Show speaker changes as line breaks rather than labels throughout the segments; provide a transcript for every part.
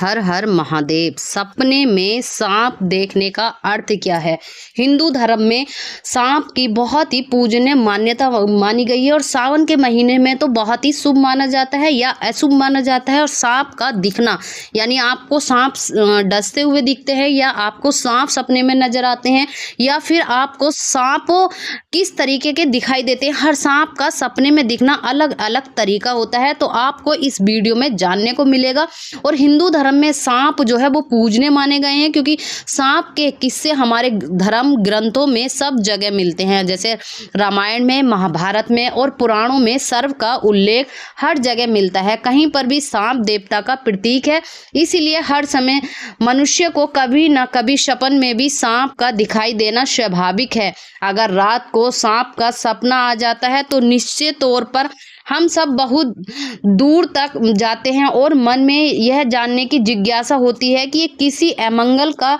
हर हर महादेव। सपने में सांप देखने का अर्थ क्या है? हिंदू धर्म में सांप की बहुत ही पूजनीय मान्यता मानी गई है और सावन के महीने में तो बहुत ही शुभ माना जाता है या अशुभ माना जाता है। और सांप का दिखना यानी आपको सांप डसते हुए दिखते हैं या आपको सांप सपने में नजर आते हैं या फिर आपको सांप किस तरीके के दिखाई देते हैं, हर सांप का सपने में दिखना अलग अलग तरीका होता है। तो आपको इस वीडियो में जानने को मिलेगा। और हिंदू धर्म में सांप जो है वो पूजने माने गए हैं, क्योंकि सांप के किस्से हमारे धर्म ग्रंथों में सब जगह मिलते हैं। जैसे रामायण में, महाभारत में और पुराणों में सर्प का उल्लेख हर जगह मिलता है। कहीं पर भी सांप देवता का प्रतीक है, इसीलिए हर समय मनुष्य को कभी न कभी सपन में भी सांप का दिखाई देना स्वाभाविक है। अगर रात को सांप का सपना आ जाता है तो निश्चित तौर पर हम सब बहुत दूर तक जाते हैं और मन में यह जानने की जिज्ञासा होती है कि ये किसी अमंगल का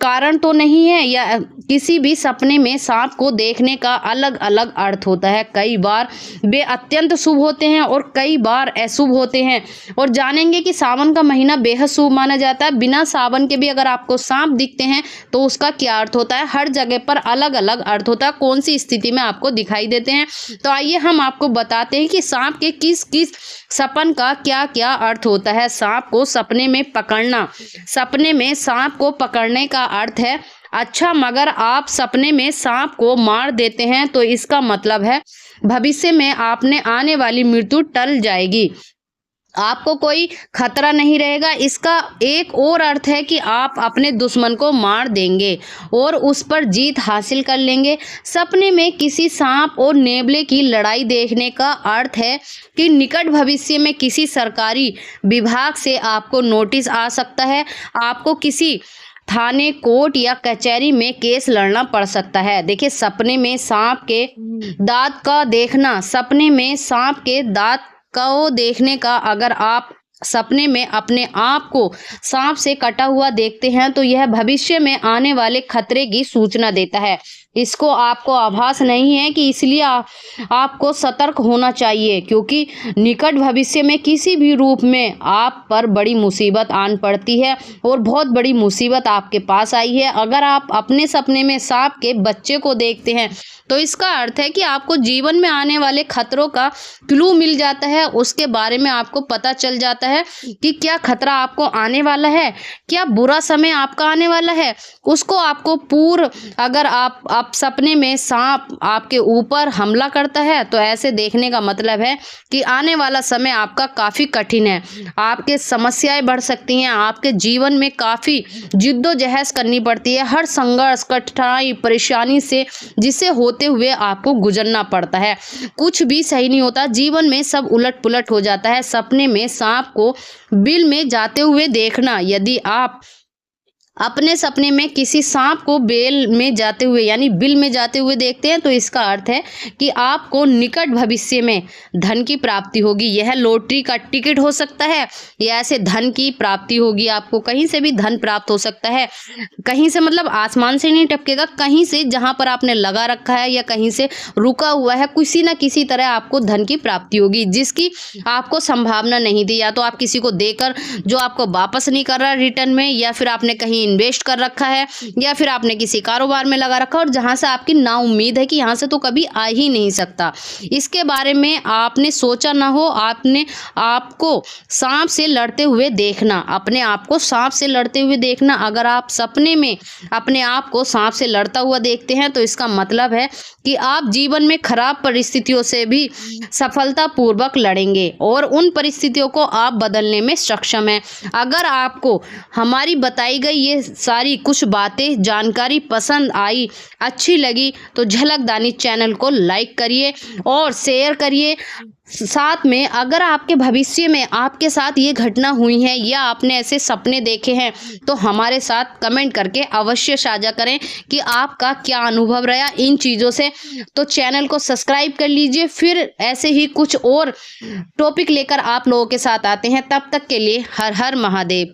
कारण तो नहीं है। या किसी भी सपने में सांप को देखने का अलग अलग अर्थ होता है। कई बार वे अत्यंत शुभ होते हैं और कई बार अशुभ होते हैं। और जानेंगे कि सावन का महीना बेहद शुभ माना जाता है। बिना सावन के भी अगर आपको सांप दिखते हैं तो उसका क्या अर्थ होता है। हर जगह पर अलग अलग अर्थ होता है, कौन सी स्थिति में आपको दिखाई देते हैं। तो आइए हम आपको बताते हैं कि सांप के किस किस सपन का क्या क्या अर्थ होता है। सांप को सपने में पकड़ना। सपने में सांप को पकड़ने का अर्थ है अच्छा, मगर आप सपने में सांप को मार देते हैं तो इसका मतलब है भविष्य में आपने आने वाली मृत्यु टल जाएगी, आपको कोई खतरा नहीं रहेगा। इसका एक और अर्थ है कि आप अपने दुश्मन को मार देंगे और उस पर जीत हासिल कर लेंगे। सपने में किसी सांप और नेवले की लड़ाई देखने का अर्थ है कि निकट भविष्य में किसी सरकारी विभाग से आपको नोटिस आ सकता है। आपको किसी थाने, कोर्ट या कचहरी में केस लड़ना पड़ सकता है। देखिए, सपने में सांप के दांत का देखना। सपने में सांप के दांत को देखने का अगर आप सपने में अपने आप को सांप से कटा हुआ देखते हैं तो यह भविष्य में आने वाले खतरे की सूचना देता है। इसको आपको आभास नहीं है कि इसलिए आपको सतर्क होना चाहिए, क्योंकि निकट भविष्य में किसी भी रूप में आप पर बड़ी मुसीबत आन पड़ती है और बहुत बड़ी मुसीबत आपके पास आई है। अगर आप अपने सपने में सांप के बच्चे को देखते हैं तो इसका अर्थ है कि आपको जीवन में आने वाले खतरों का क्लू मिल जाता है। उसके बारे में आपको पता चल जाता है कि क्या खतरा आपको आने वाला है, क्या बुरा समय आपका आने वाला है। उसको आपको अगर आप सपने में सांप आपके ऊपर हमला करता है तो ऐसे देखने का मतलब है कि आने वाला समय आपका काफ़ी कठिन है। आपके समस्याएं बढ़ सकती हैं, आपके जीवन में काफ़ी जिद्दोजहद करनी पड़ती है। हर संघर्ष, कठिनाई, परेशानी से जिसे होते हुए आपको गुजरना पड़ता है। कुछ भी सही नहीं होता, जीवन में सब उलट पुलट हो जाता है। सपने में सांप को बिल में जाते हुए देखना। यदि आप अपने सपने में किसी सांप को बेल में जाते हुए यानी बिल में जाते हुए देखते हैं तो इसका अर्थ है कि आपको निकट भविष्य में धन की प्राप्ति होगी। यह लॉटरी का टिकट हो सकता है या ऐसे धन की प्राप्ति होगी। आपको कहीं से भी धन प्राप्त हो सकता है। कहीं से मतलब आसमान से नहीं टपकेगा, कहीं से जहां पर आपने लगा रखा है या कहीं से रुका हुआ है, किसी ना किसी तरह आपको धन की प्राप्ति होगी जिसकी आपको संभावना नहीं थी। या तो आप किसी को देकर जो आपको वापस नहीं कर रहा रिटर्न में, या फिर आपने कहीं इन्वेस्ट कर रखा है, या फिर आपने किसी कारोबार में लगा रखा और जहां से आपकी ना उम्मीद है कि यहां से तो कभी आ ही नहीं सकता। इसके बारे में आपने सोचा ना हो। आपको सांप से लड़ते हुए देखना, अपने आप को सांप से लड़ते हुए देखना। अगर आप सपने में अपने आप को सांप से लड़ता हुआ देखते हैं तो इसका मतलब है कि आप जीवन में खराब परिस्थितियों से भी सफलतापूर्वक लड़ेंगे और उन परिस्थितियों को आप बदलने में सक्षम हैं। अगर आपको हमारी बताई गई ये सारी कुछ बातें, जानकारी पसंद आई, अच्छी लगी तो झलकदानी चैनल को लाइक करिए और शेयर करिए। साथ में अगर आपके भविष्य में आपके साथ ये घटना हुई है या आपने ऐसे सपने देखे हैं तो हमारे साथ कमेंट करके अवश्य साझा करें कि आपका क्या अनुभव रहा इन चीज़ों से। तो चैनल को सब्सक्राइब कर लीजिए, फिर ऐसे ही कुछ और टॉपिक लेकर आप लोगों के साथ आते हैं। तब तक के लिए हर हर महादेव।